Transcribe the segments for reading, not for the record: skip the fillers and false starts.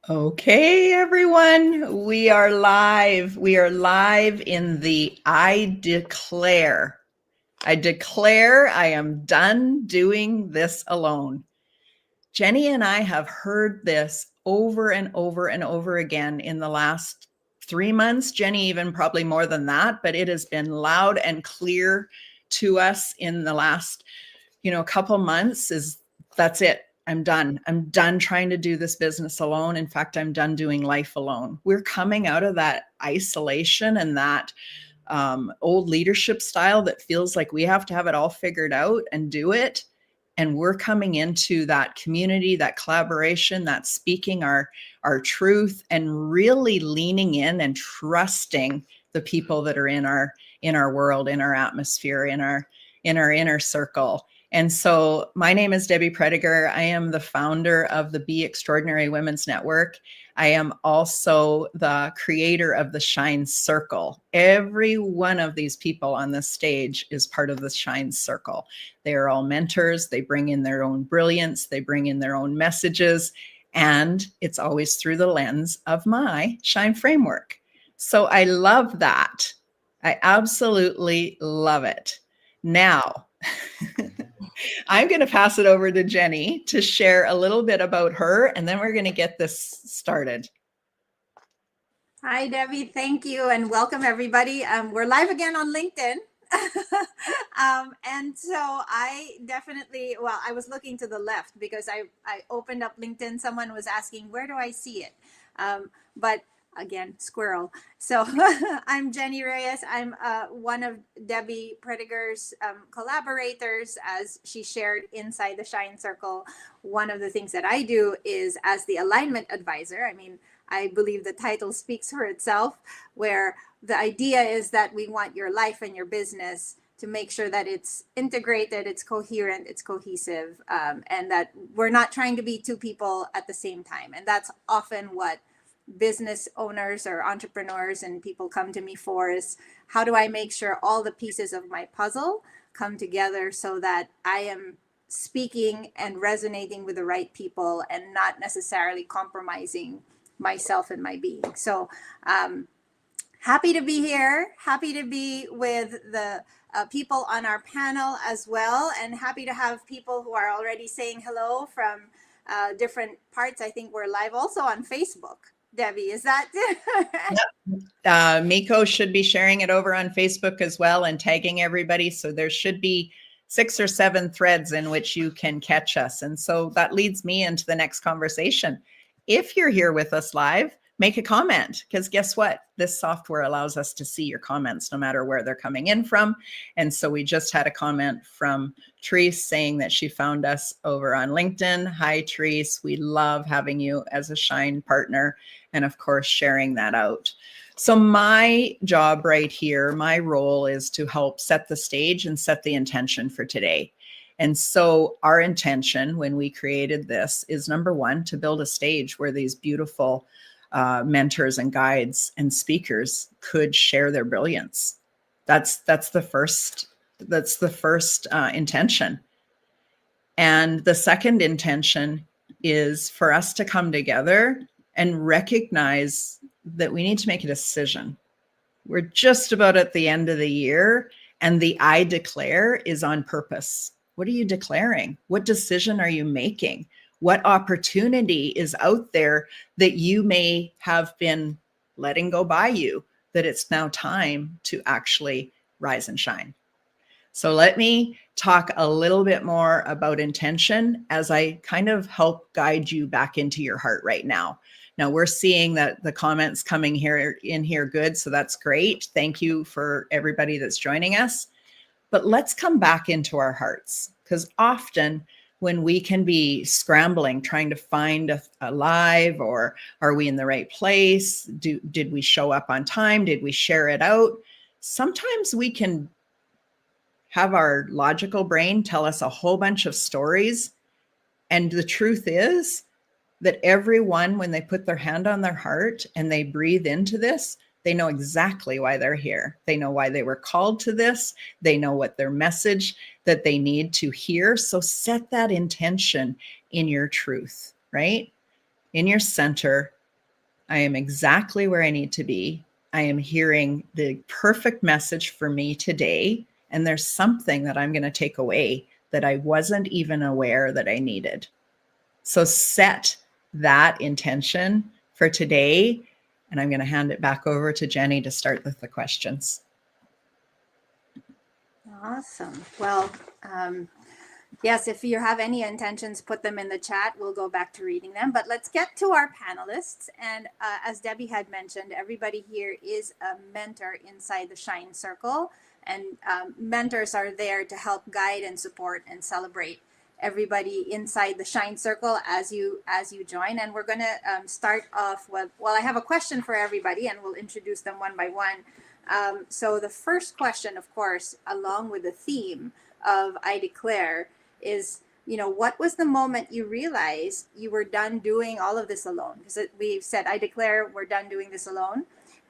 Okay, everyone, we are live. We are live in the I declare I am done doing this alone. Jenny and I have heard this over and over and over again in the last 3 months. Jenny, even probably more than that, but it has been loud and clear to us in the last, couple months that's it. I'm done. I'm done trying to do this business alone. In fact, I'm done doing life alone. We're coming out of that isolation and that old leadership style that feels like we have to have it all figured out and do it. And we're coming into that community, that collaboration, that speaking our truth and really leaning in and trusting the people that are in our world, in our atmosphere, in our inner circle. And so my name is Debbie Prediger. I am the founder of the Be Extraordinary Women's Network. I am also the creator of the Shine Circle. Every one of these people on this stage is part of the Shine Circle. They are all mentors. They bring in their own brilliance. They bring in their own messages. And it's always through the lens of my Shine framework. So I love that. I absolutely love it. Now, I'm going to pass it over to Jenny to share a little bit about her, and then we're going to get this started. Hi, Debbie. Thank you, and welcome, everybody. We're live again on LinkedIn. And so I definitely, I was looking to the left because I opened up LinkedIn. Someone was asking, where do I see it? But again, squirrel. So I'm Jenny Reyes. I'm one of Debbie Prediger's collaborators, as she shared inside the Shine Circle. One of the things that I do is as the alignment advisor. I mean, I believe the title speaks for itself, where the idea is that we want your life and your business to make sure that it's integrated, it's coherent, it's cohesive, and that we're not trying to be two people at the same time. And that's often what business owners or entrepreneurs and people come to me for, is how do I make sure all the pieces of my puzzle come together so that I am speaking and resonating with the right people and not necessarily compromising myself and my being. So happy to be here, happy to be with the people on our panel as well, and happy to have people who are already saying hello from different parts. I think we're live also on Facebook. Debbie, is that? Yep. Miko should be sharing it over on Facebook as well and tagging everybody. So there should be 6 or 7 threads in which you can catch us. And so that leads me into the next conversation. If you're here with us live, make a comment, because guess what? This software allows us to see your comments no matter where they're coming in from. And so we just had a comment from Therese saying that she found us over on LinkedIn. Hi, Therese. We love having you as a Shine partner, and of course, sharing that out. So my job right here, my role is to help set the stage and set the intention for today. And so our intention when we created this is, number one, to build a stage where these beautiful mentors and guides and speakers could share their brilliance. That's the first intention. And the second intention is for us to come together and recognize that we need to make a decision. We're just about at the end of the year, and the I declare is on purpose. What are you declaring? What decision are you making? What opportunity is out there that you may have been letting go by you, that it's now time to actually rise and shine? So let me talk a little bit more about intention as I kind of help guide you back into your heart right now. Now we're seeing that the comments coming in here good, so that's great. Thank you for everybody that's joining us. But let's come back into our hearts, because often when we can be scrambling, trying to find a live, or are we in the right place? Did we show up on time? Did we share it out? Sometimes we can have our logical brain tell us a whole bunch of stories. And the truth is that everyone, when they put their hand on their heart and they breathe into this, they know exactly why they're here. They know why they were called to this. They know what their message that they need to hear. So set that intention in your truth, right? In your center, I am exactly where I need to be. I am hearing the perfect message for me today. And there's something that I'm going to take away that I wasn't even aware that I needed. So set that intention for today. And I'm going to hand it back over to Jenny to start with the questions. Awesome. Well, yes, if you have any intentions, put them in the chat. We'll go back to reading them. But let's get to our panelists. And as Debbie had mentioned, everybody here is a mentor inside the Shine Circle. And mentors are there to help guide and support and celebrate everybody inside the Shine Circle as you join. And we're going to start off with, well, I have a question for everybody, and we'll introduce them one by one. So the first question, of course, along with the theme of I Declare, is, what was the moment you realized you were done doing all of this alone? Because we've said, I declare we're done doing this alone.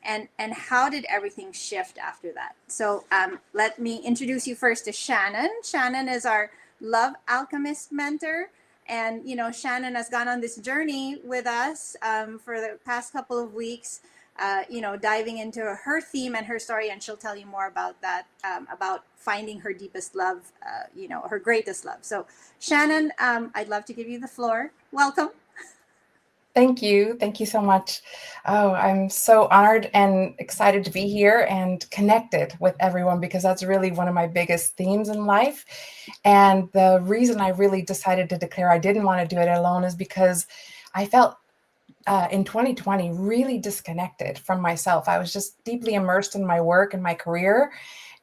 And how did everything shift after that? So let me introduce you first to Shannon. Shannon is our Love Alchemist mentor. And, Shannon has gone on this journey with us for the past couple of weeks, diving into her theme and her story. And she'll tell you more about that, about finding her deepest love, her greatest love. So Shannon, I'd love to give you the floor. Welcome. Thank you. Thank you so much. Oh, I'm so honored and excited to be here and connected with everyone, because that's really one of my biggest themes in life. And the reason I really decided to declare I didn't want to do it alone is because I felt in 2020 really disconnected from myself. I was just deeply immersed in my work and my career.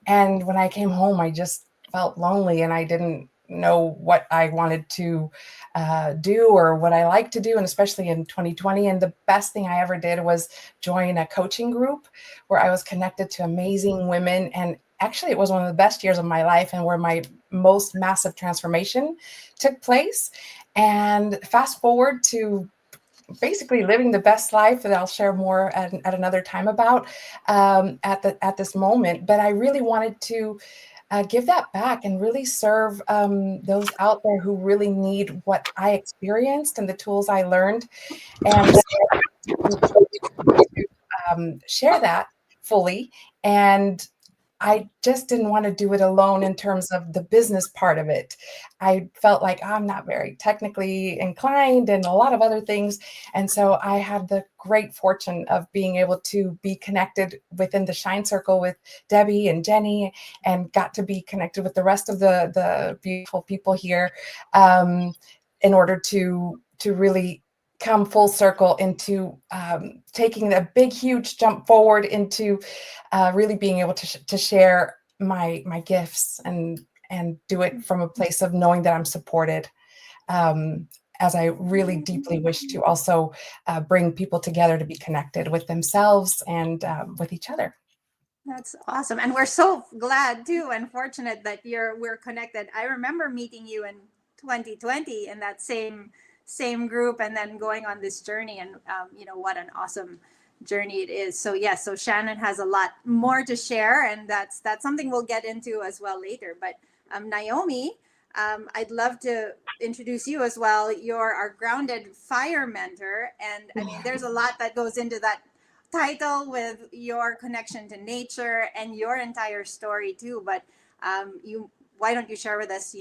And when I came home, I just felt lonely, and I didn't know what I wanted to do or what I like to do, and especially in 2020. And the best thing I ever did was join a coaching group where I was connected to amazing women. And actually, it was one of the best years of my life, and where my most massive transformation took place. And fast forward to basically living the best life that I'll share more at another time about at this moment. But I really wanted to give that back and really serve those out there who really need what I experienced and the tools I learned, and share that fully. And I just didn't want to do it alone in terms of the business part of it. I felt like I'm not very technically inclined and a lot of other things. And so I had the great fortune of being able to be connected within the Shine Circle with Debbie and Jenny, and got to be connected with the rest of the beautiful people here in order to really come full circle into taking a big, huge jump forward into really being able to share my gifts and do it from a place of knowing that I'm supported, as I really deeply wish to also bring people together to be connected with themselves and with each other. That's awesome. And we're so glad too and fortunate that we're connected. I remember meeting you in 2020 in that same group, and then going on this journey, and what an awesome journey it is. So yes, so Shannon has a lot more to share, and that's something we'll get into as well later. But Noami, I'd love to introduce you as well. You're our grounded fire mentor, and I mean there's a lot that goes into that title with your connection to nature and your entire story too. But why don't you share with us,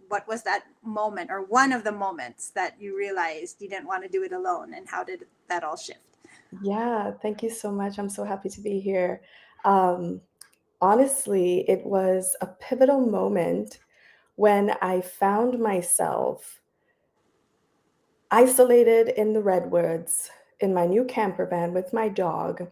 what was that moment, or one of the moments that you realized you didn't want to do it alone, and how did that all shift? Yeah, thank you so much. I'm so happy to be here. Honestly, it was a pivotal moment when I found myself isolated in the redwoods in my new camper van with my dog,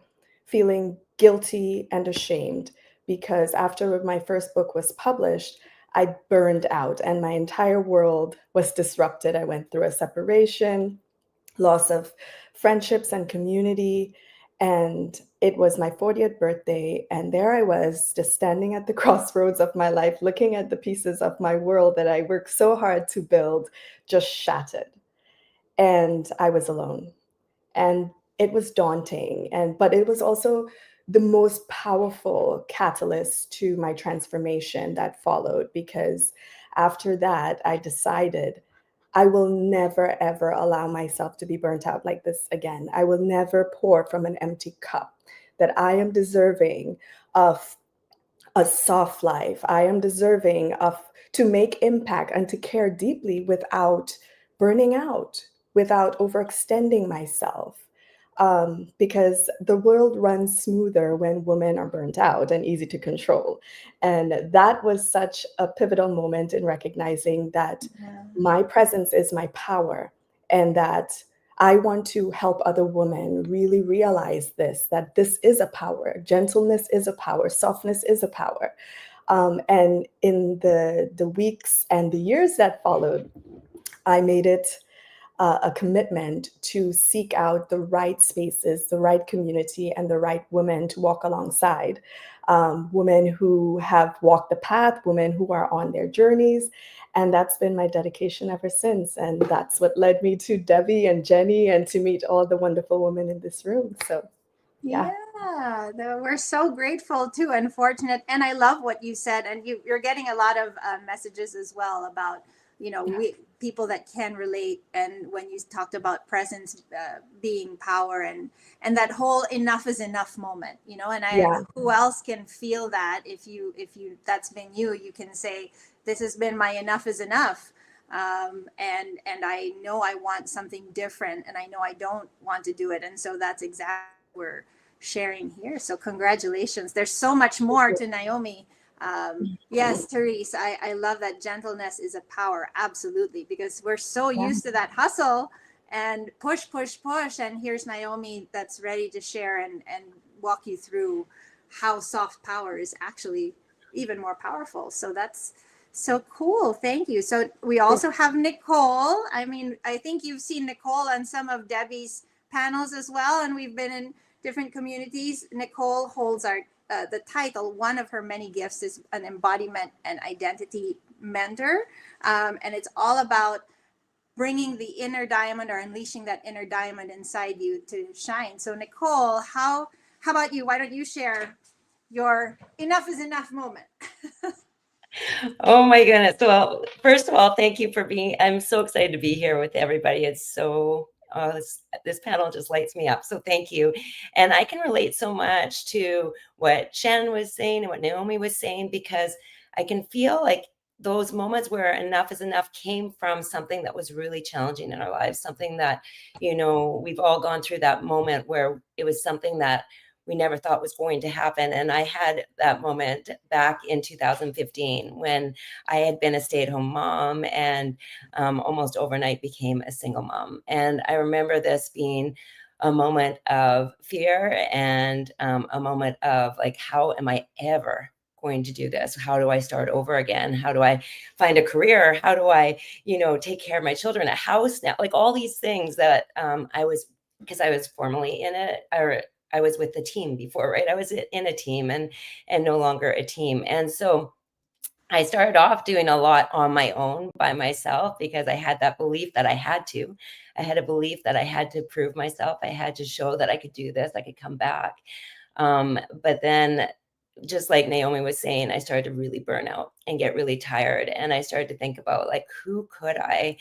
feeling guilty and ashamed because after my first book was published, I burned out and my entire world was disrupted. I went through a separation, loss of friendships and community. And it was my 40th birthday. And there I was, just standing at the crossroads of my life, looking at the pieces of my world that I worked so hard to build, just shattered. And I was alone. And it was daunting. But it was also the most powerful catalyst to my transformation that followed, because after that, I decided I will never, ever allow myself to be burnt out like this again. I will never pour from an empty cup, that I am deserving of a soft life. I am deserving of to make impact and to care deeply without burning out, without overextending myself. Because the world runs smoother when women are burnt out and easy to control. And that was such a pivotal moment in recognizing that Yeah. my presence is my power, and that I want to help other women really realize this, that this is a power. Gentleness is a power. Softness is a power. And in the weeks and the years that followed, I made it a commitment to seek out the right spaces, the right community, and the right women to walk alongside. Women who have walked the path, women who are on their journeys. And that's been my dedication ever since. And that's what led me to Debbie and Jenny and to meet all the wonderful women in this room. So, yeah. We're so grateful too and fortunate. And I love what you said. And you're getting a lot of messages as well about, we people that can relate. And when you talked about presence being power, and that whole enough is enough moment, and Yeah. who else can feel that? If you that's been you can say, this has been my enough is enough. And I know I want something different, and I know I don't want to do it. And so that's exactly what we're sharing here. So congratulations. There's so much more to Noami. Yes, Therese, I love that gentleness is a power. Absolutely. Because we're so used to that hustle and push. And here's Noami that's ready to share and walk you through how soft power is actually even more powerful. So that's so cool. Thank you. So we also have Nicole. I mean, I think you've seen Nicole on some of Debbie's panels as well, and we've been in different communities. Nicole holds the title. One of her many gifts is an embodiment and identity mentor, and it's all about bringing the inner diamond, or unleashing that inner diamond inside you to shine. So Nicole, how about you? Why don't you share your enough is enough moment? Oh my goodness. Well, first of all, thank you for I'm so excited to be here with everybody. It's so, this panel just lights me up. So thank you. And I can relate so much to what Shannon was saying and what Noami was saying, because I can feel like those moments where enough is enough came from something that was really challenging in our lives, something that, we've all gone through that moment where it was something that we never thought was going to happen. And I had that moment back in 2015 when I had been a stay-at-home mom and almost overnight became a single mom. And I remember this being a moment of fear and a moment of like, how am I ever going to do this? How do I start over again? How do I find a career? How do I, take care of my children, a house now? Like all these things that because I was formerly in it, or I was with the team before, right? I was in a team and no longer a team. And so I started off doing a lot on my own by myself, because I had that belief that I had to. I had a belief that I had to prove myself. I had to show that I could do this, I could come back. But then, just like Noami was saying, I started to really burn out and get really tired. And I started to think about like, who could I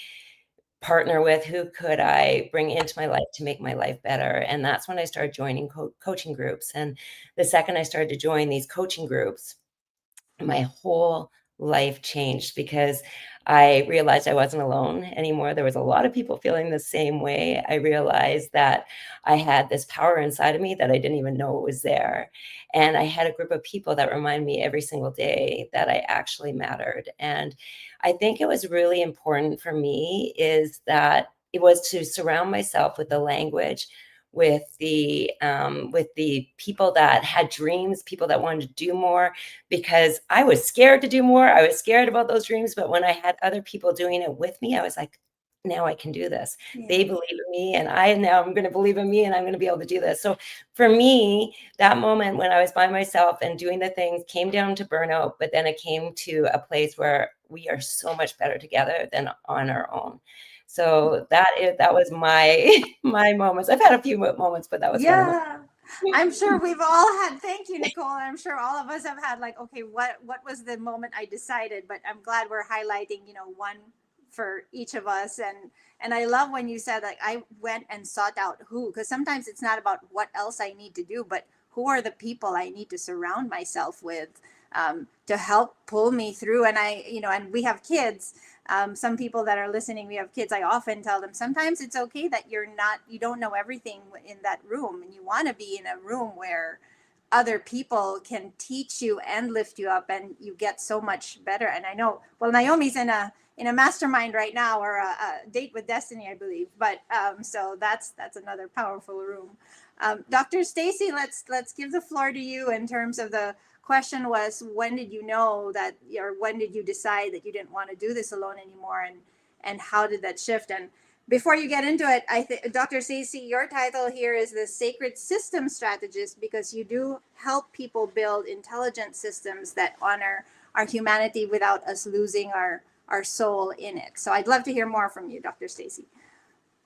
partner with, who could I bring into my life to make my life better? And that's when I started joining coaching groups. And the second I started to join these coaching groups, my whole life changed, because I realized I wasn't alone anymore. There was a lot of people feeling the same way. I realized that I had this power inside of me that I didn't even know it was there. And I had a group of people that remind me every single day that I actually mattered. And I think it was really important for me is that it was to surround myself with the language, with the people that had dreams, people that wanted to do more, because I was scared to do more. I was scared about those dreams. But when I had other people doing it with me, I was like, now I can do this. Yeah. They believe in me, and I'm going to believe in me, and I'm going to be able to do this. So for me, that moment when I was by myself and doing the things came down to burnout, but then it came to a place where we are so much better together than on our own. So that was my moments. I've had a few moments, but that was one of them. I'm sure we've all had. Thank you, Nicole. I'm sure all of us have had like, okay, what was the moment I decided? But I'm glad we're highlighting, one for each of us. And I love when you said, like, I went and sought out who, because sometimes it's not about what else I need to do, but who are the people I need to surround myself with to help pull me through. And and we have kids. Some people that are listening, we have kids. I often tell them sometimes it's okay that you don't know everything in that room, and you want to be in a room where other people can teach you and lift you up, and you get so much better. And I know, well, Naomi's in a mastermind right now, or a date with destiny, I believe. But so that's another powerful room. Dr. Staci, let's give the floor to you. In terms of the question was, when did you know that, or when did you decide that you didn't want to do this alone anymore, and how did that shift? And before you get into it, I think, Dr. Staci, your title here is the Sacred System Strategist, because you do help people build intelligent systems that honor our humanity without us losing our soul in it. So I'd love to hear more from you, Dr. Staci.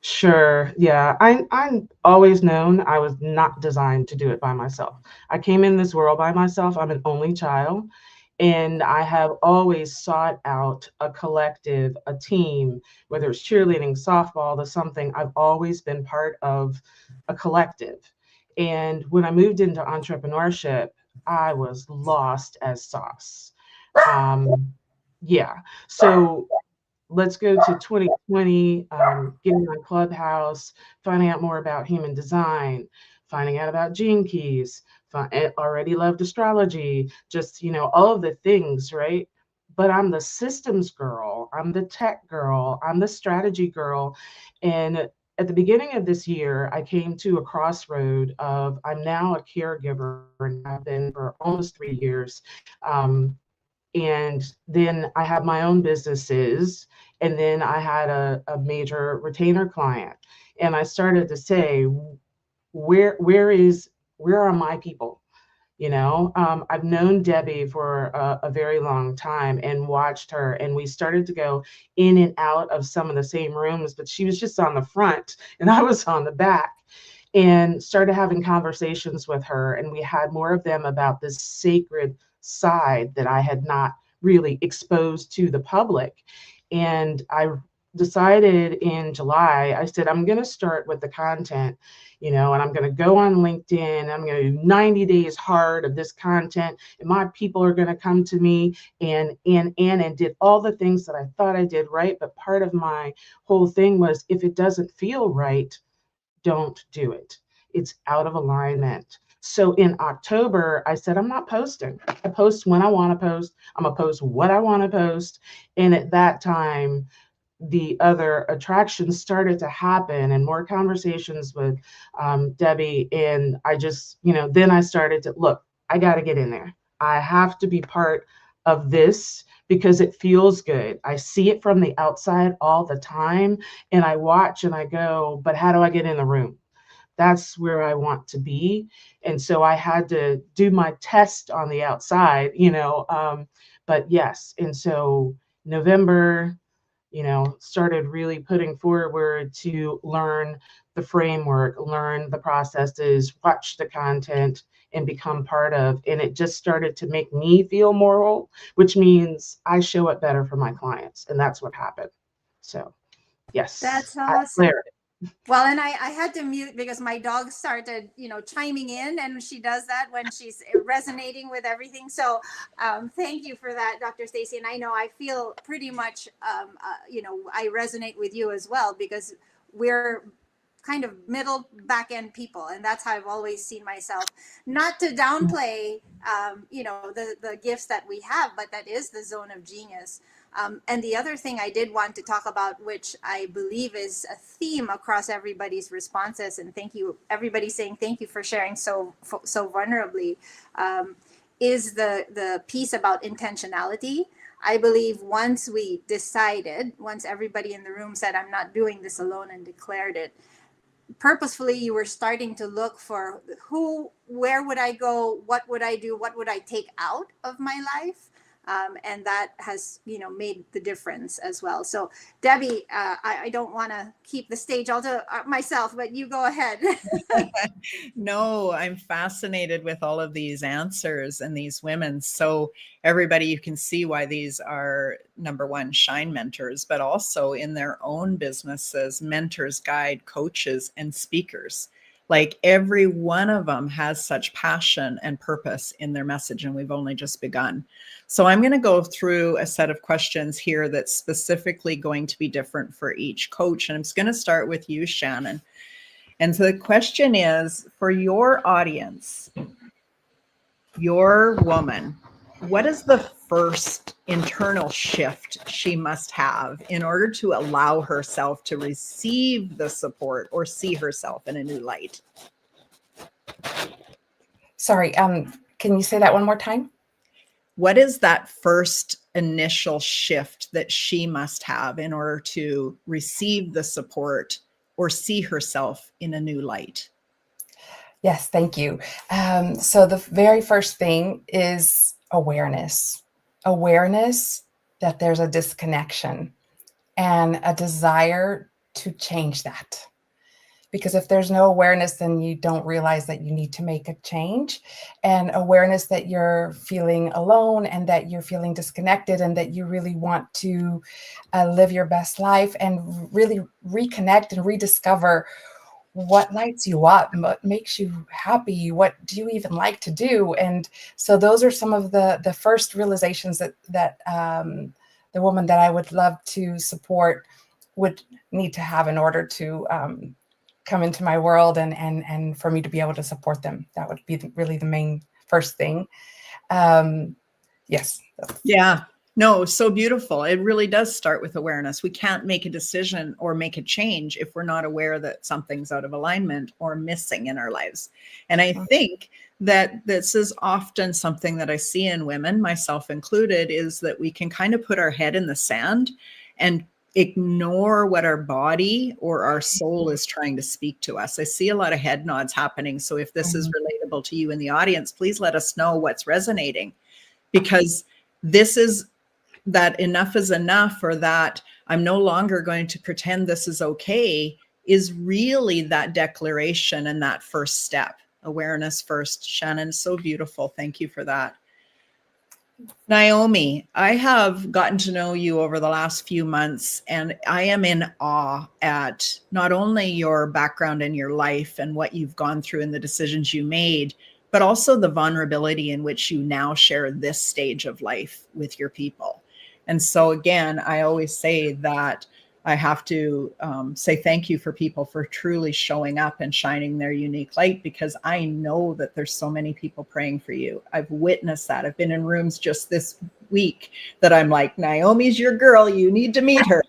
Sure. Yeah. I'm always known I was not designed to do it by myself. I came in this world by myself. I'm an only child. And I have always sought out a collective, a team, whether it's cheerleading, softball, the something. I've always been part of a collective. And when I moved into entrepreneurship, I was lost as sauce. Yeah. So let's go to 2020, getting on Clubhouse, finding out more about human design, finding out about gene keys, already loved astrology, just, all of the things, right? But I'm the systems girl, I'm the tech girl, I'm the strategy girl. And at the beginning of this year, I came to a crossroad of, I'm now a caregiver, and I've been for almost 3 years. And then I have my own businesses. And then I had a major retainer client. And I started to say, where are my people? I've known Debbie for a very long time and watched her. And we started to go in and out of some of the same rooms, but she was just on the front and I was on the back. And started having conversations with her. And we had more of them about this sacred side that I had not really exposed to the public. And I decided in July, I said, I'm going to start with the content, and I'm going to go on LinkedIn. I'm going to do 90 days hard of this content, and my people are going to come to me and did all the things that I thought I did right. But part of my whole thing was, if it doesn't feel right, don't do it. It's out of alignment. So in October, I said, I'm not posting. I post when I want to post. I'm going to post what I want to post. And at that time, the other attractions started to happen and more conversations with Debbie. And I just, then I started to look, I got to get in there. I have to be part of this because it feels good. I see it from the outside all the time. And I watch and I go, but how do I get in the room? That's where I want to be. And so I had to do my test on the outside, but yes. And so November, started really putting forward to learn the framework, learn the processes, watch the content, and become part of. And it just started to make me feel more whole, which means I show up better for my clients. And that's what happened. So, yes. That's awesome. Well, and I had to mute because my dog started, chiming in, and she does that when she's resonating with everything. So thank you for that, Dr. Staci. And I know I feel pretty much, I resonate with you as well, because we're kind of middle back end people. And that's how I've always seen myself. Not to downplay, the gifts that we have, but that is the zone of genius. And the other thing I did want to talk about, which I believe is a theme across everybody's responses, and thank you, everybody saying thank you for sharing so vulnerably, is the piece about intentionality. I believe once everybody in the room said, I'm not doing this alone, and declared it, purposefully you were starting to look for where would I go, what would I do, what would I take out of my life, And that has, made the difference as well. So Debbie, I don't want to keep the stage all to myself, but you go ahead. No, I'm fascinated with all of these answers and these women. So everybody, you can see why these are, number one, Shine mentors, but also in their own businesses, mentors, guide, coaches, and speakers. Like every one of them has such passion and purpose in their message, and we've only just begun. So I'm going to go through a set of questions here that's specifically going to be different for each coach. And I'm just going to start with you, Shannon. And so the question is, for your audience, your woman, what is the first internal shift she must have in order to allow herself to receive the support or see herself in a new light? Sorry, can you say that one more time? What is that first initial shift that she must have in order to receive the support or see herself in a new light? Yes, thank you. So the very first thing is awareness. Awareness that there's a disconnection and a desire to change that. Because if there's no awareness, then you don't realize that you need to make a change, and awareness that you're feeling alone and that you're feeling disconnected and that you really want to live your best life and really reconnect and rediscover what lights you up, what makes you happy, what do you even like to do. And so those are some of the first realizations that the woman that I would love to support would need to have in order to come into my world and for me to be able to support them. That would be really the main first thing. Yes. Yeah. No, so beautiful. It really does start with awareness. We can't make a decision or make a change if we're not aware that something's out of alignment or missing in our lives. And I think that this is often something that I see in women, myself included, is that we can kind of put our head in the sand and ignore what our body or our soul is trying to speak to us. I see a lot of head nods happening. So if this is relatable to you in the audience, please let us know what's resonating, because this is that enough is enough, or that I'm no longer going to pretend this is okay, is really that declaration and that first step. Awareness first. Shannon, so beautiful. Thank you for that. Noami, I have gotten to know you over the last few months, and I am in awe at not only your background in your life and what you've gone through and the decisions you made, but also the vulnerability in which you now share this stage of life with your people. And so again, I always say that I have to say thank you for people for truly showing up and shining their unique light, because I know that there's so many people praying for you. I've witnessed that. I've been in rooms just this week that I'm like, Noami's your girl. You need to meet her.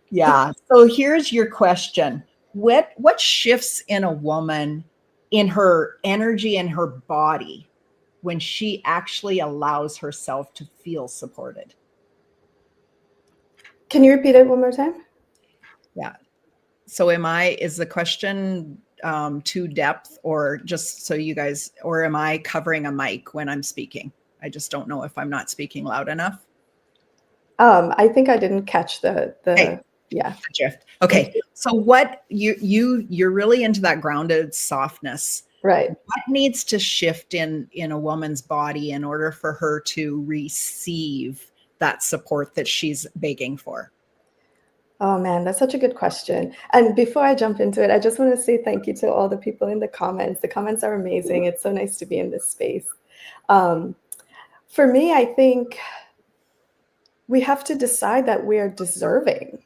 Yeah. So here's your question. What shifts in a woman, in her energy and her body, when she actually allows herself to feel supported? Can you repeat it one more time? Yeah. So is the question to depth, or just so you guys, or am I covering a mic when I'm speaking? I just don't know if I'm not speaking loud enough. I think I didn't catch the shift. Okay. So what you're really into that grounded softness. Right. What needs to shift in a woman's body in order for her to receive that support that she's begging for? Oh man, that's such a good question. And before I jump into it, I just want to say thank you to all the people in the comments. The comments are amazing. It's so nice to be in this space. For me, I think we have to decide that we're deserving.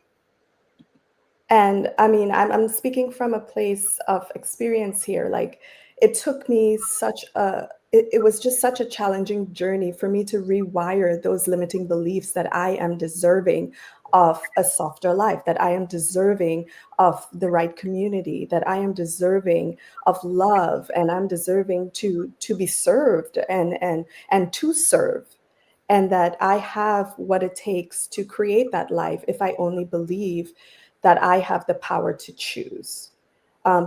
And I mean, I'm speaking from a place of experience here. Like, it took me it was just such a challenging journey for me to rewire those limiting beliefs that I am deserving of a softer life, that I am deserving of the right community, that I am deserving of love, and I'm deserving to be served and to serve, and that I have what it takes to create that life if I only believe that I have the power to choose.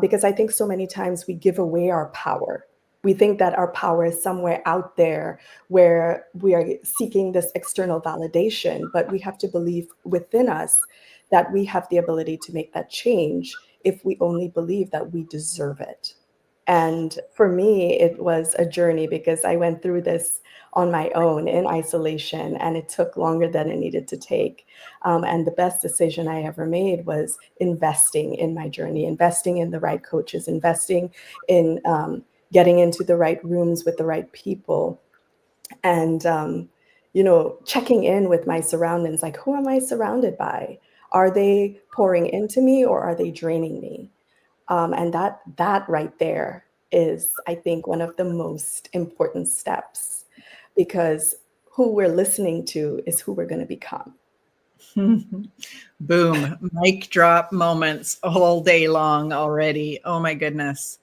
Because I think so many times we give away our power We think that our power is somewhere out there where we are seeking this external validation, but we have to believe within us that we have the ability to make that change if we only believe that we deserve it. And for me, it was a journey because I went through this on my own in isolation, and it took longer than it needed to take. And the best decision I ever made was investing in my journey, investing in the right coaches, investing in getting into the right rooms with the right people, and checking in with my surroundings. Like, who am I surrounded by? Are they pouring into me or are they draining me? And that right there is, I think, one of the most important steps, because who we're listening to is who we're going to become. Boom, mic drop moments all day long already. Oh my goodness.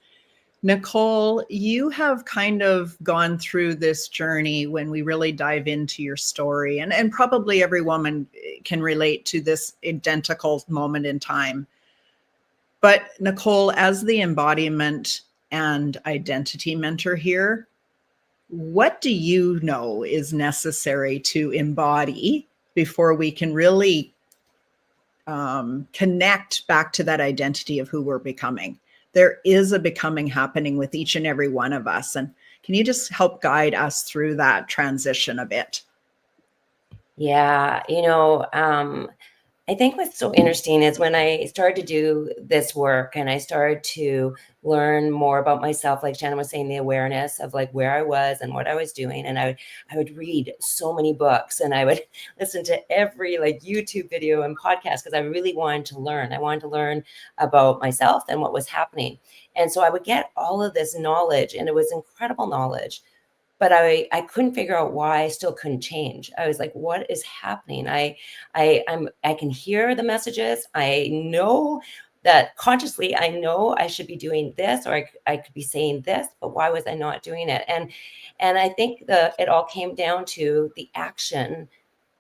Nicole, you have kind of gone through this journey when we really dive into your story, and probably every woman can relate to this identical moment in time. But Nicole, as the embodiment and identity mentor here, what do you know is necessary to embody before we can really connect back to that identity of who we're becoming? There is a becoming happening with each and every one of us. And can you just help guide us through that transition a bit? Yeah, I think what's so interesting is when I started to do this work and I started to learn more about myself, like Shannon was saying, the awareness of like where I was and what I was doing. And I would read so many books and I would listen to every like YouTube video and podcast because I really wanted to learn. I wanted to learn about myself and what was happening. And so I would get all of this knowledge, and it was incredible knowledge. But I couldn't figure out why I still couldn't change. I was like, what is happening? I can hear the messages. I know that consciously, I know I should be doing this, or I could be saying this, but why was I not doing it? And I think it all came down to the action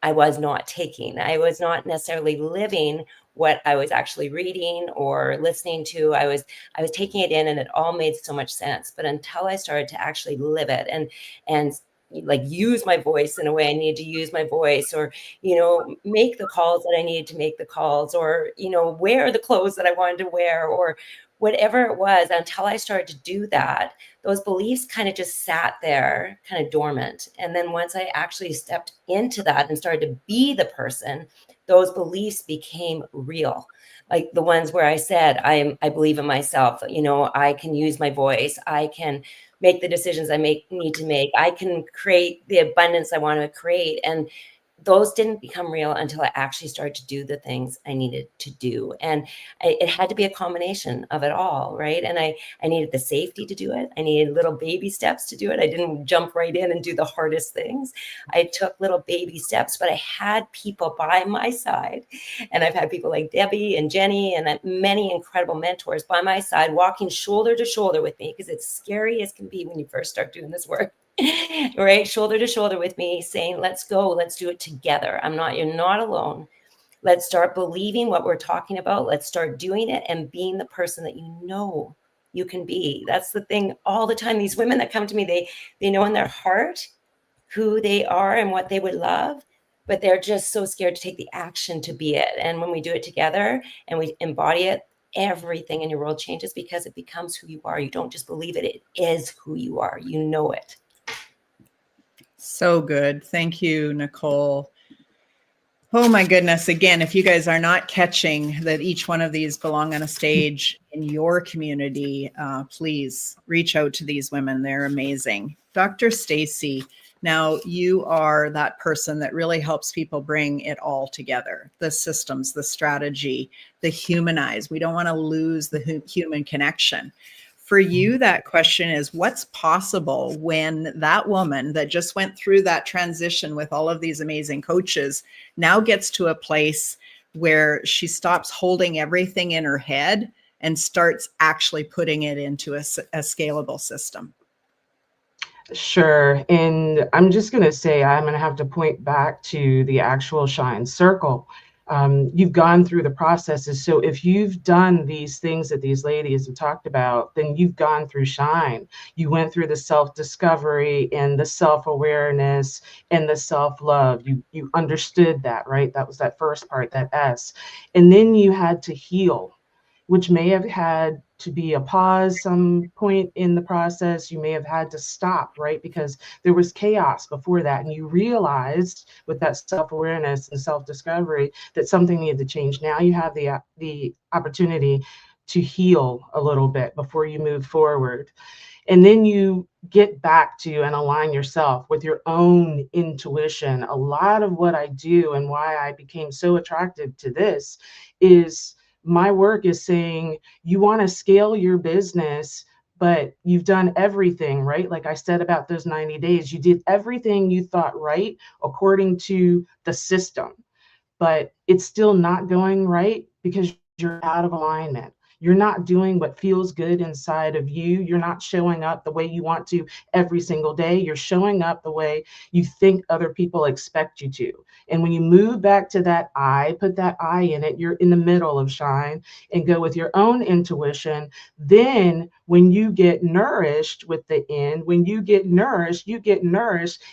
I was not taking. I was not necessarily living what I was actually reading or listening to. I was taking it in, and it all made so much sense. But until I started to actually live it and like use my voice in a way I needed to use my voice, or make the calls that I needed to make the calls, or wear the clothes that I wanted to wear, or whatever it was, until I started to do that, those beliefs kind of just sat there kind of dormant. And then once I actually stepped into that and started to be the person, those beliefs became real. Like the ones where I said, I believe in myself, I can use my voice, I can make the decisions I need to make, I can create the abundance I want to create. And those didn't become real until I actually started to do the things I needed to do. And it had to be a combination of it all, right? And I needed the safety to do it. I needed little baby steps to do it. I didn't jump right in and do the hardest things. I took little baby steps, but I had people by my side. And I've had people like Debbie and Jenny and many incredible mentors by my side, walking shoulder to shoulder with me, because it's scary as can be when you first start doing this work. Right? Shoulder to shoulder with me, saying, let's go, let's do it together. You're not alone. Let's start believing what we're talking about. Let's start doing it and being the person that you can be. That's the thing all the time. These women that come to me, they know in their heart who they are and what they would love, but they're just so scared to take the action to be it. And when we do it together and we embody it, everything in your world changes, because it becomes who you are. You don't just believe it. It is who you are. You know it. So good. Thank you, Nicole. Oh my goodness. Again, if you guys are not catching that each one of these belong on a stage in your community, please reach out to these women. They're amazing. Dr. Staci, now you are that person that really helps people bring it all together. The systems, the strategy, the humanize. We don't want to lose the human connection. For you, that question is, what's possible when that woman that just went through that transition with all of these amazing coaches now gets to a place where she stops holding everything in her head and starts actually putting it into a scalable system? Sure. And I'm just going to say, I'm going to have to point back to the actual Shine Circle. You've gone through the processes. So if you've done these things that these ladies have talked about, then you've gone through Shine. You went through the self-discovery and the self-awareness and the self-love. You understood that, right? That was that first part, that S. And then you had to heal, which may have had to be a pause some point in the process. You may have had to stop, right? Because there was chaos before that. And you realized with that self-awareness and self-discovery that something needed to change. Now you have the opportunity to heal a little bit before you move forward. And then you get back to and align yourself with your own intuition. A lot of what I do and why I became so attracted to this is my work is saying you want to scale your business, but you've done everything, right? Like I said about those 90 days, you did everything you thought right according to the system, but it's still not going right because you're out of alignment. You're not doing what feels good inside of you. You're not showing up the way you want to every single day. You're showing up the way you think other people expect you to. And when you move back to that I, put that I in it, you're in the middle of Shine and go with your own intuition. Then when you get nourished with the N, when you get nourished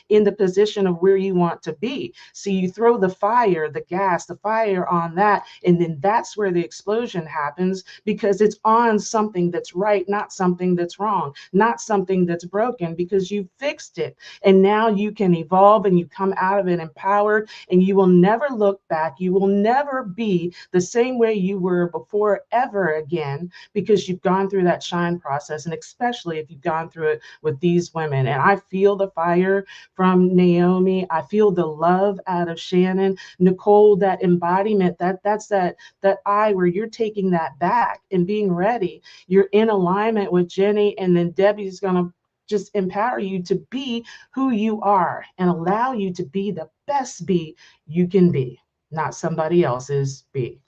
in the position of where you want to be. So you throw the fire, the gas, the fire on that, and then that's where the explosion happens because it's on something that's right, not something that's wrong, not something that's broken because you fixed it. And now you can evolve and you come out of it empowered and you will never look back. You will never be the same way you were before ever again because you've gone through that Shine process, and especially if you've gone through it with these women. And I feel the fire from Noami. I feel the love out of Shannon. Nicole, that embodiment, that's that I where you're taking that back and being ready. You're in alignment with Jenny, and then Debbie's going to just empower you to be who you are and allow you to be the best be you can be, not somebody else's be.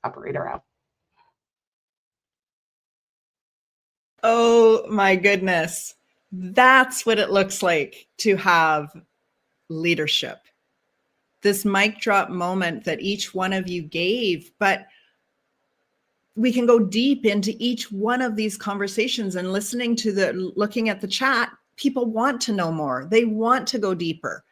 Operator out. Oh my goodness. That's what it looks like to have leadership. This mic drop moment that each one of you gave, but we can go deep into each one of these conversations and looking at the chat. People want to know more. They want to go deeper.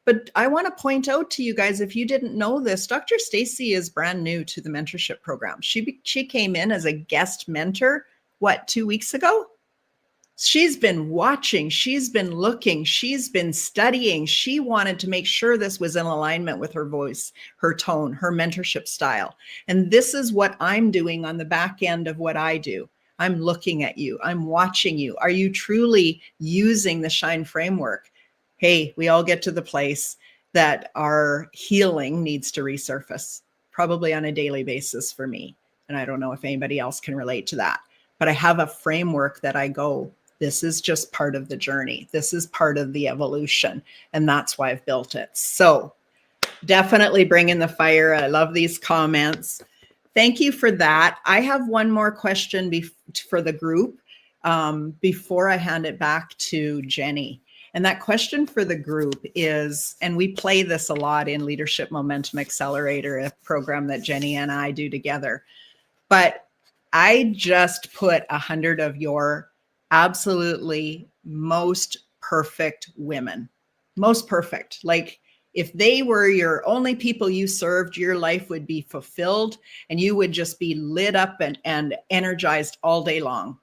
But I want to point out to you guys, if you didn't know this, Dr. Staci is brand new to the mentorship program. She came in as a guest mentor, 2 weeks ago? She's been watching, she's been looking, she's been studying. She wanted to make sure this was in alignment with her voice, her tone, her mentorship style. And this is what I'm doing on the back end of what I do. I'm looking at you, I'm watching you. Are you truly using the Shine framework? Hey, we all get to the place that our healing needs to resurface, probably on a daily basis for me. And I don't know if anybody else can relate to that, but I have a framework that I go, this is just part of the journey. This is part of the evolution. And that's why I've built it. So definitely bring in the fire. I love these comments. Thank you for that. I have one more question for the group before I hand it back to Jenny. And that question for the group is, and we play this a lot in Leadership Momentum Accelerator, a program that Jenny and I do together. But I just put 100 of your absolutely most perfect women, most perfect. Like if they were your only people you served, your life would be fulfilled and you would just be lit up and energized all day long.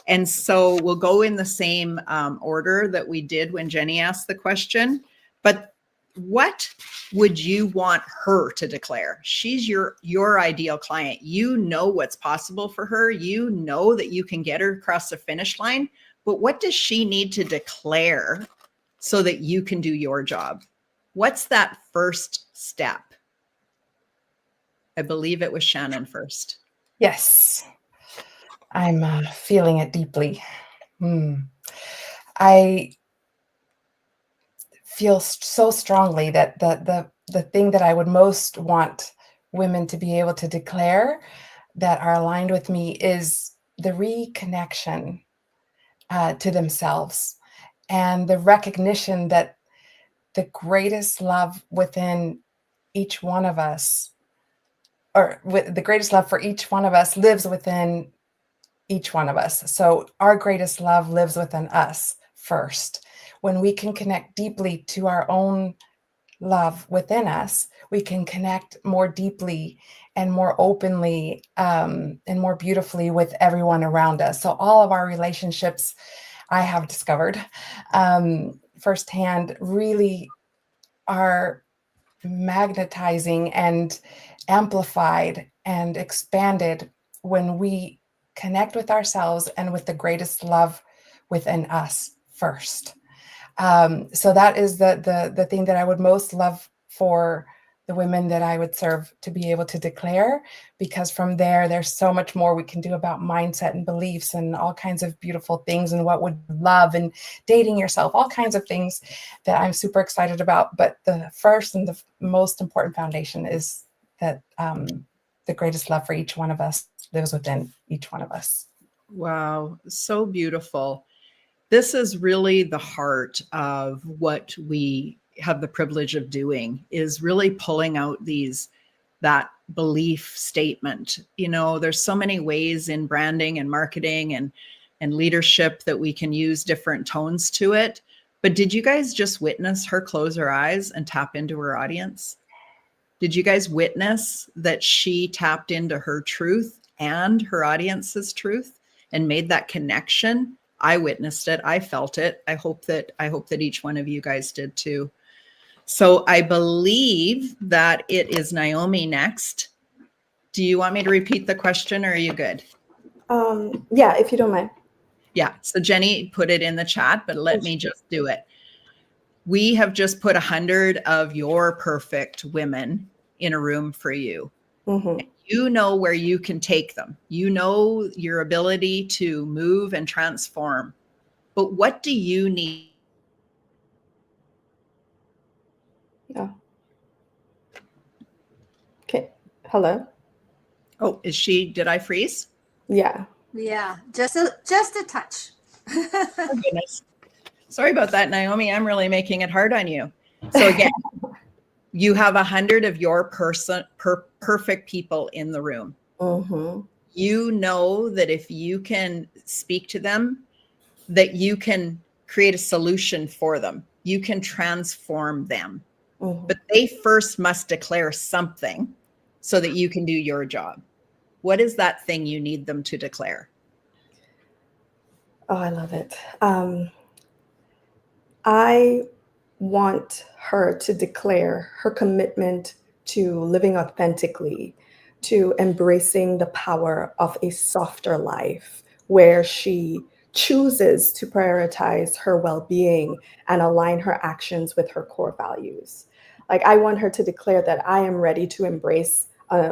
And so we'll go in the same order that we did when Jenny asked the question, but what would you want her to declare? She's your ideal client. You know what's possible for her. You know that you can get her across the finish line, but what does she need to declare so that you can do your job? What's that first step? I believe it was Shannon first. Yes, I'm feeling it deeply. I feel so strongly that the thing that I would most want women to be able to declare that are aligned with me is the reconnection to themselves and the recognition that the greatest love within each one of us or with the greatest love for each one of us lives within each one of us. So our greatest love lives within us first. When we can connect deeply to our own love within us, we can connect more deeply and more openly and more beautifully with everyone around us. So all of our relationships, I have discovered firsthand, really are magnetizing and amplified and expanded when we connect with ourselves and with the greatest love within us first. So that is the thing that I would most love for the women that I would serve to be able to declare, because from there, there's so much more we can do about mindset and beliefs and all kinds of beautiful things and what would love and dating yourself, all kinds of things that I'm super excited about. But the first and the most important foundation is that the greatest love for each one of us lives within each one of us. Wow, so beautiful. This is really the heart of what we have the privilege of doing, is really pulling out that belief statement. You know, there's so many ways in branding and marketing and leadership that we can use different tones to it. But did you guys just witness her close her eyes and tap into her audience? Did you guys witness that she tapped into her truth and her audience's truth and made that connection? I witnessed it. I felt it. I hope that each one of you guys did too. So I believe that it is Noami next. Do you want me to repeat the question, or are you good? Yeah, if you don't mind. Yeah. So Jenny put it in the chat, but let me just do it. We have just put 100 of your perfect women in a room for you. Mm-hmm. You know where you can take them. You know your ability to move and transform. But what do you need? Yeah. Okay. Hello. Oh, did I freeze? Yeah. Yeah, just a touch. Oh, goodness. Sorry about that, Noami. I'm really making it hard on you. So again, you have 100 of your perfect people in the room. Mm-hmm. You know that if you can speak to them, that you can create a solution for them. You can transform them. Mm-hmm. But they first must declare something so that you can do your job. What is that thing you need them to declare? Oh, I love it. I want her to declare her commitment to living authentically, to embracing the power of a softer life where she chooses to prioritize her well-being and align her actions with her core values. Like, I want her to declare that I am ready to embrace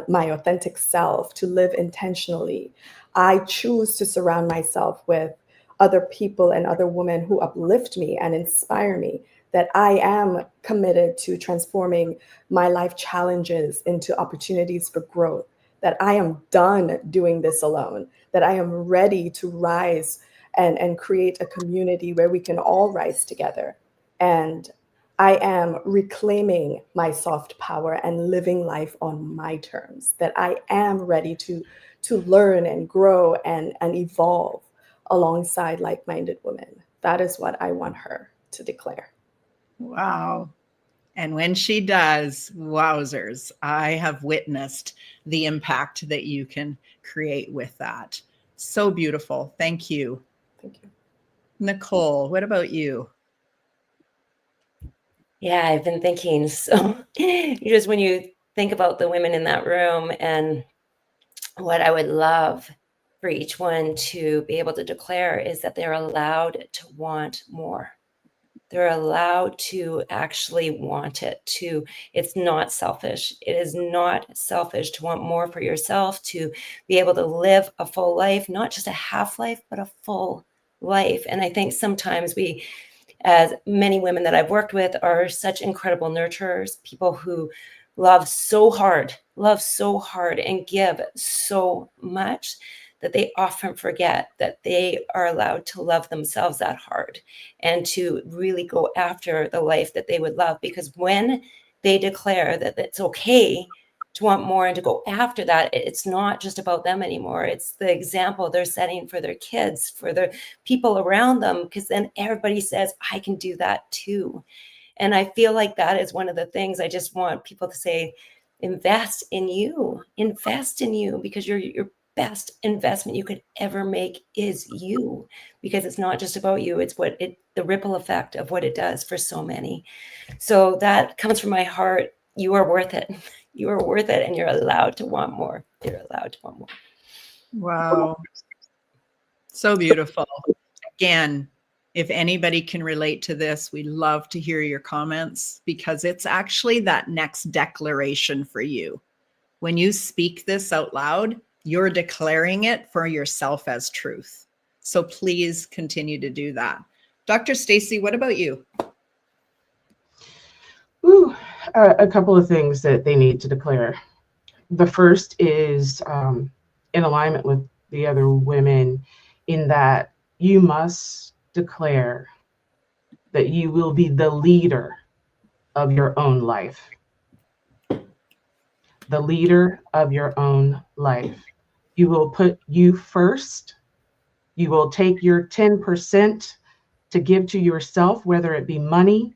my authentic self, to live intentionally. I choose to surround myself with other people and other women who uplift me and inspire me, that I am committed to transforming my life challenges into opportunities for growth, that I am done doing this alone, that I am ready to rise and create a community where we can all rise together. And I am reclaiming my soft power and living life on my terms, that I am ready to learn and grow and evolve alongside like-minded women. That is what I want her to declare. Wow. And when she does, wowzers, I have witnessed the impact that you can create with that. So beautiful. Thank you. Thank you. Nicole, what about you? Yeah, I've been thinking. So just when you think about the women in that room and what I would love for each one to be able to declare is that they're allowed to want more. They're allowed to actually want it. It's not selfish. It is not selfish to want more for yourself, to be able to live a full life, not just a half life, but a full life. And I think sometimes we, as many women that I've worked with, are such incredible nurturers, people who love so hard and give so much that they often forget that they are allowed to love themselves that hard and to really go after the life that they would love. Because when they declare that it's okay to want more and to go after that. It's not just about them anymore. It's the example they're setting for their kids, for the people around them, because then everybody says, I can do that too. And I feel like that is one of the things I just want people to say, invest in you, because your best investment you could ever make is you, because it's not just about you. It's the ripple effect of what it does for so many. So that comes from my heart. You are worth it. You are worth it. And you're allowed to want more. You're allowed to want more. Wow. So beautiful. Again, if anybody can relate to this, we love to hear your comments, because it's actually that next declaration for you. When you speak this out loud, you're declaring it for yourself as truth. So please continue to do that. Dr. Staci, what about you? Ooh, a couple of things that they need to declare. The first is in alignment with the other women, in that you must declare that you will be the leader of your own life. The leader of your own life. You will put you first. You will take your 10% to give to yourself, whether it be money,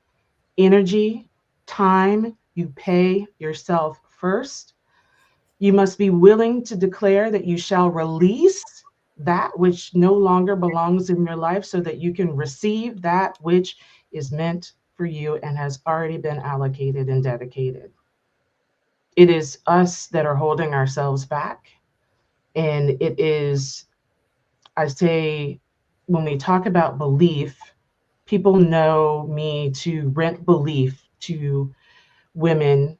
energy, time. You pay yourself first. You must be willing to declare that you shall release that which no longer belongs in your life, so that you can receive that which is meant for you and has already been allocated and dedicated. It is us that are holding ourselves back. And it is, I say, when we talk about belief, people know me to rent belief to women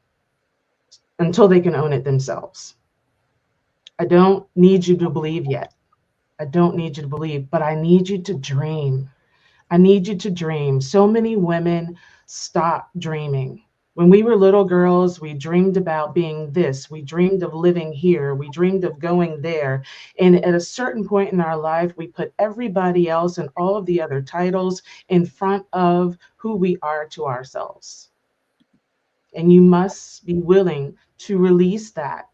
until they can own it themselves. I don't need you to believe yet. I don't need you to believe, but I need you to dream. I need you to dream. So many women stop dreaming. When we were little girls, we dreamed about being this. We dreamed of living here. We dreamed of going there. And at a certain point in our life, we put everybody else and all of the other titles in front of who we are to ourselves. And you must be willing to release that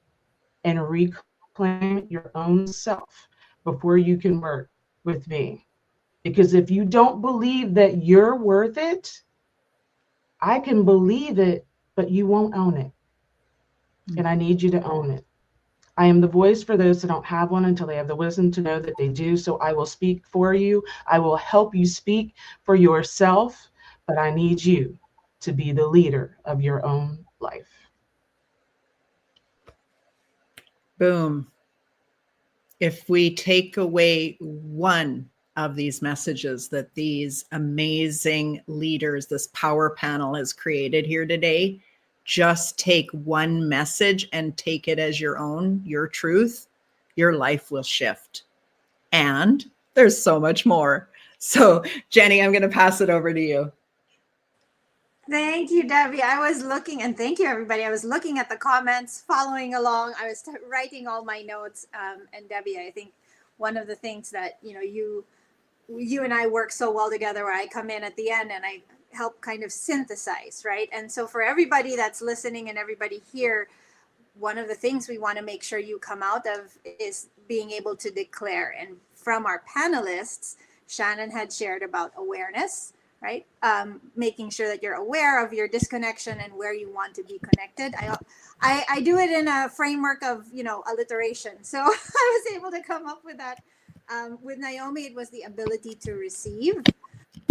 and reclaim your own self before you can work with me. Because if you don't believe that you're worth it, I can believe it, but you won't own it. And I need you to own it. I am the voice for those that don't have one until they have the wisdom to know that they do. So I will speak for you. I will help you speak for yourself, but I need you to be the leader of your own life. Boom. If we take away one of these messages that these amazing leaders, this power panel has created here today, just take one message and take it as your own, your truth, your life will shift. And there's so much more. So, Jenny, I'm going to pass it over to you. Thank you, Debbie. I was looking, and thank you, everybody. I was looking at the comments, following along. I was writing all my notes. And Debbie, I think one of the things that, you and I work so well together, where I come in at the end and I help kind of synthesize, right? And so for everybody that's listening and everybody here, one of the things we want to make sure you come out of is being able to declare. And from our panelists, Shannon had shared about awareness, right? Making sure that you're aware of your disconnection and where you want to be connected. I do it in a framework of, alliteration. So I was able to come up with that. With Noami, it was the ability to receive.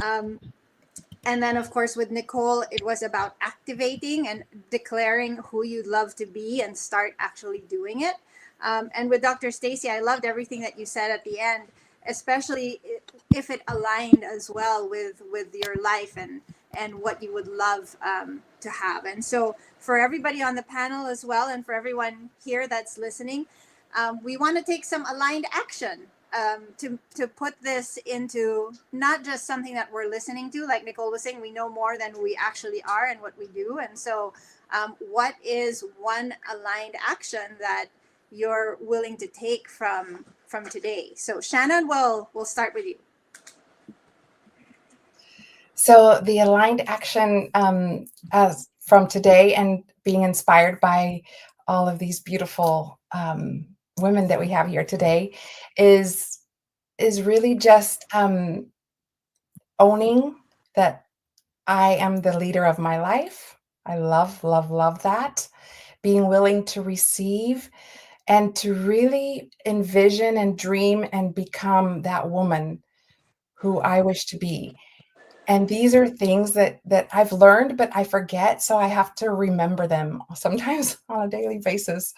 And then, of course, with Nicole, it was about activating and declaring who you'd love to be and start actually doing it. And with Dr. Staci, I loved everything that you said at the end, especially if it aligned as well with your life and what you would love to have. And so for everybody on the panel as well, and for everyone here that's listening, we want to take some aligned action to put this into not just something that we're listening to. Like Nicole was saying, we know more than we actually are and what we do. And so what is one aligned action that you're willing to take from today? So Shannon, we'll start with you. So the aligned action as from today, and being inspired by all of these beautiful women that we have here today is really just owning that I am the leader of my life. I love, love, love that. Being willing to receive and to really envision and dream and become that woman who I wish to be. And these are things that I've learned, but I forget. So I have to remember them sometimes on a daily basis.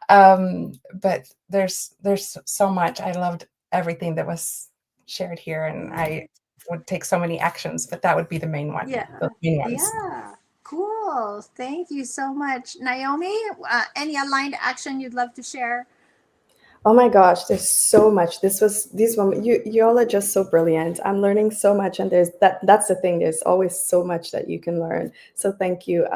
But there's so much. I loved everything that was shared here, and I would take so many actions, but that would be the main one. Yeah. The main ones. Yeah. Cool. Thank you so much. Naomi, any aligned action you'd love to share? Oh my gosh, there's so much. These women, you all are just so brilliant. I'm learning so much, and that's the thing. There's always so much that you can learn. So thank you.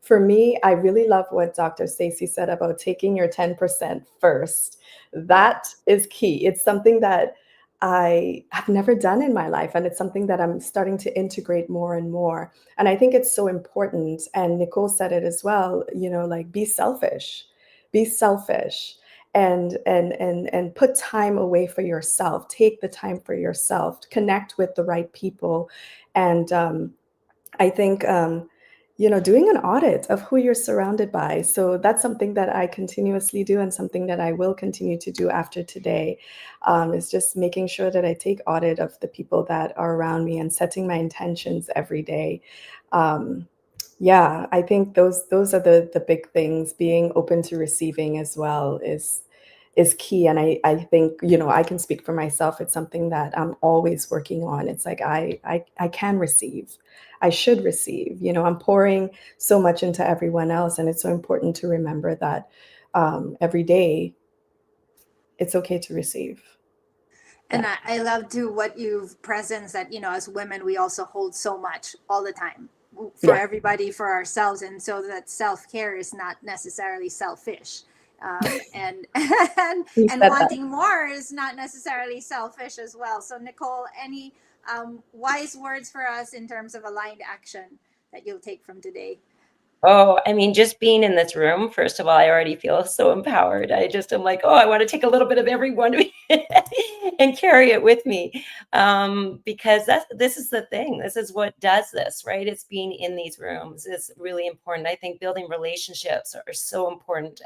For me, I really love what Dr. Staci said about taking your 10% first. That is key. It's something that I have never done in my life, and it's something that I'm starting to integrate more and more. And I think it's so important. And Nicole said it as well. Like, be selfish. Be selfish. And put time away for yourself. Take the time for yourself. Connect with the right people. And I think doing an audit of who you're surrounded by. So that's something that I continuously do, and something that I will continue to do after today, is just making sure that I take audit of the people that are around me and setting my intentions every day. Yeah, I think those are the big things. Being open to receiving as well is key. And I think, I can speak for myself. It's something that I'm always working on. It's like I can receive. I should receive. I'm pouring so much into everyone else, and it's so important to remember that every day it's okay to receive. And I love too what you've presents that, as women, we also hold so much all the time for everybody, for ourselves. And so that self-care is not necessarily selfish. And wanting more is not necessarily selfish as well. So Nicole, any wise words for us in terms of aligned action that you'll take from today? Oh, I mean, just being in this room, first of all, I already feel so empowered. I just am like, oh, I want to take a little bit of everyone and carry it with me. Because this is the thing. This is what does this, right? It's being in these rooms is really important. I think building relationships are so important.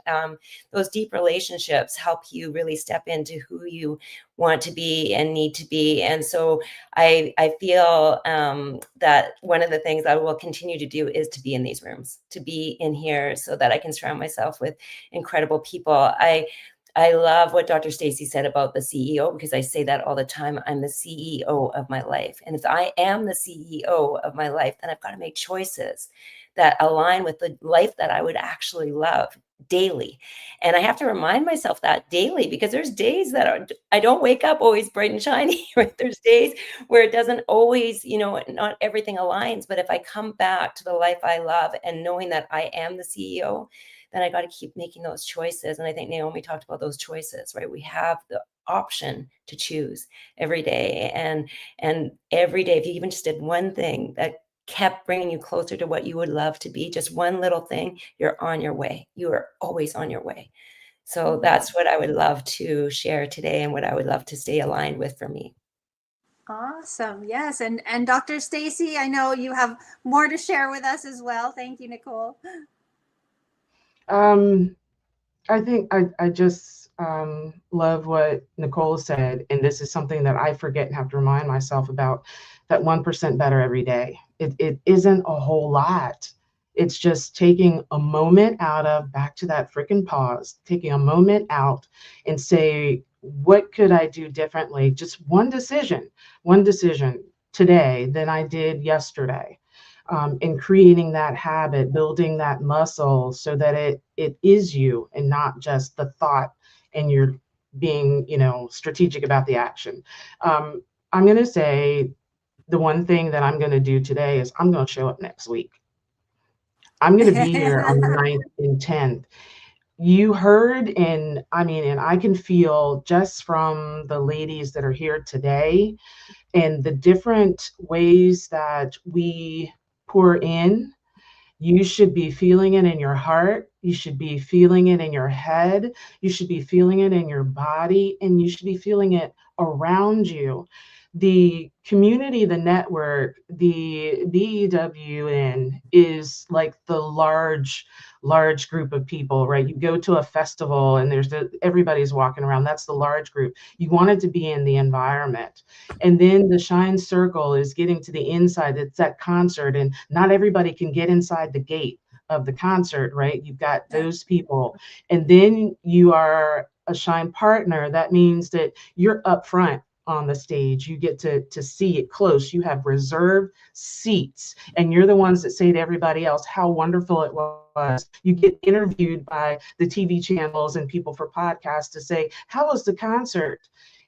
Those deep relationships help you really step into who you want to be and need to be. And so I feel that one of the things I will continue to do is to be in these rooms, to be in here so that I can surround myself with incredible people. I love what Dr. Staci said about the CEO, because I say that all the time. I'm the CEO of my life. And if I am the CEO of my life, then I've got to make choices that align with the life that I would actually love daily. And I have to remind myself that daily, because there's days that I don't wake up always bright and shiny, right? There's days where it doesn't always, not everything aligns. But if I come back to the life I love and knowing that I am the CEO, then I got to keep making those choices. And I think Naomi talked about those choices, right? We have the option to choose every day. And every day, if you even just did one thing that kept bringing you closer to what you would love to be, just one little thing, you're on your way. You are always on your way. So that's what I would love to share today, and what I would love to stay aligned with for me. Awesome. Yes. And Dr. Staci, I know you have more to share with us as well. Thank you, Nicole. I think I just love what Nicole said, and this is something that I forget and have to remind myself about, that 1% better every day. It isn't a whole lot. It's just taking a moment out of, back to that freaking pause, taking a moment out and say, what could I do differently? Just one decision today than I did yesterday. In creating that habit, building that muscle so that it is you and not just the thought, and you're being, strategic about the action. I'm going to say the one thing that I'm going to do today is I'm going to show up next week. I'm going to be here on the 9th and 10th. You heard, and I can feel just from the ladies that are here today and the different ways that we pour in You should be feeling it in your heart. You should be feeling it in your head. You should be feeling it in your body, and you should be feeling it around you. The community, the network, the DEWN is like the large group of people, right? You go to a festival and everybody's walking around. That's the large group. You want it to be in the environment. And then the Shine Circle is getting to the inside. It's that concert, and not everybody can get inside the gate of the concert, right? You've got those people. And then you are a Shine partner. That means that you're up front on the stage. You get to see it close. You have reserved seats, and you're the ones that say to everybody else how wonderful it was. You get interviewed by the TV channels and people for podcasts to say, how was the concert?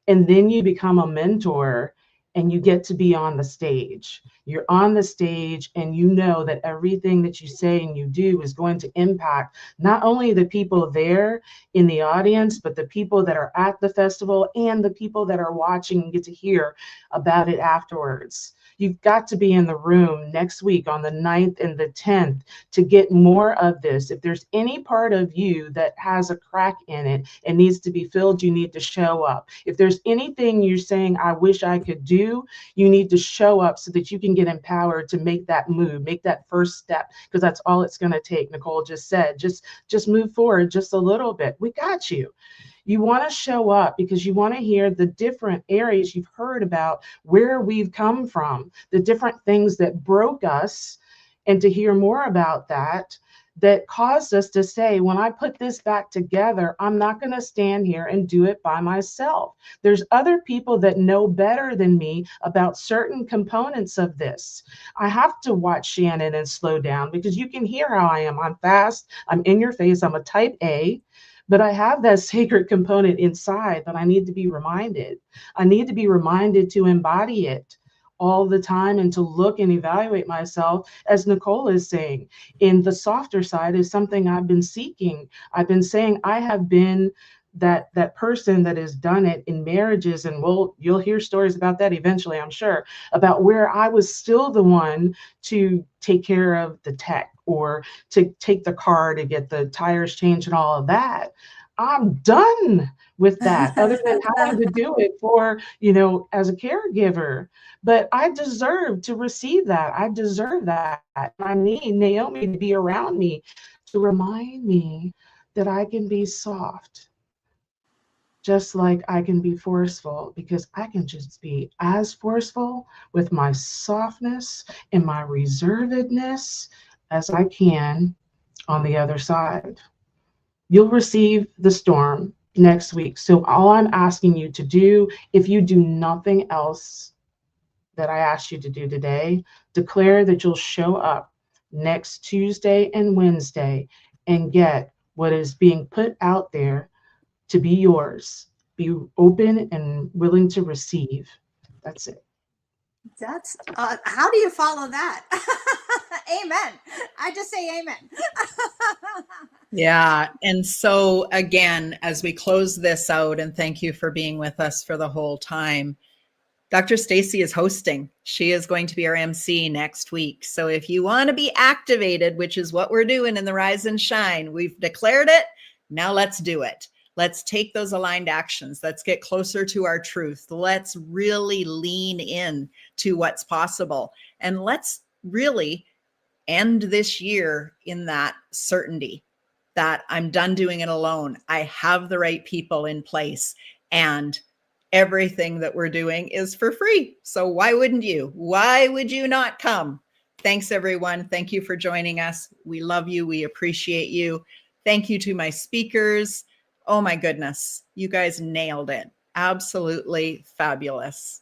And then you become a mentor and you get to be on the stage. You're on the stage, and you know that everything that you say and you do is going to impact not only the people there in the audience, but the people that are at the festival and the people that are watching and get to hear about it afterwards. You've got to be in the room next week on the 9th and the 10th to get more of this. If there's any part of you that has a crack in it and needs to be filled, you need to show up. If there's anything you're saying, I wish I could do, you need to show up so that you can get empowered to make that move, make that first step, because that's all it's going to take. Nicole just said, just move forward just a little bit. We got you. You want to show up because you want to hear the different areas you've heard about, where we've come from, the different things that broke us, and to hear more about that caused us to say, when I put this back together, I'm not going to stand here and do it by myself. There's other people that know better than me about certain components of this. I have to watch Shannon and slow down, because you can hear how I am. I'm fast. I'm in your face. I'm a type A. But I have that sacred component inside that I need to be reminded. I need to be reminded to embody it all the time and to look and evaluate myself, as Nicole is saying. In the softer side is something I've been seeking. I've been saying I have been that person that has done it in marriages, and you'll hear stories about that eventually, I'm sure, about where I was still the one to take care of the tech or to take the car to get the tires changed and all of that. I'm done with that, other than having to do it for, as a caregiver. But I deserve to receive that. I deserve that. I need Noami to be around me to remind me that I can be soft, just like I can be forceful, because I can just be as forceful with my softness and my reservedness as I can on the other side. You'll receive the storm next week. So all I'm asking you to do, if you do nothing else that I asked you to do today, declare that you'll show up next Tuesday and Wednesday and get what is being put out there to be yours. Be open and willing to receive. That's it. That's how do you follow that? Amen. I just say amen. Yeah. And so again, as we close this out, and thank you for being with us for the whole time, Dr. Staci is hosting. She is going to be our MC next week. So if you want to be activated, which is what we're doing in the Rise and Shine, we've declared it. Now let's do it. Let's take those aligned actions. Let's get closer to our truth. Let's really lean in to what's possible. And let's really end this year in that certainty that I'm done doing it alone. I have the right people in place, and everything that we're doing is for free. So why wouldn't you? Why would you not come? Thanks, everyone. Thank you for joining us. We love you. We appreciate you. Thank you to my speakers. Oh my goodness, you guys nailed it. Absolutely fabulous.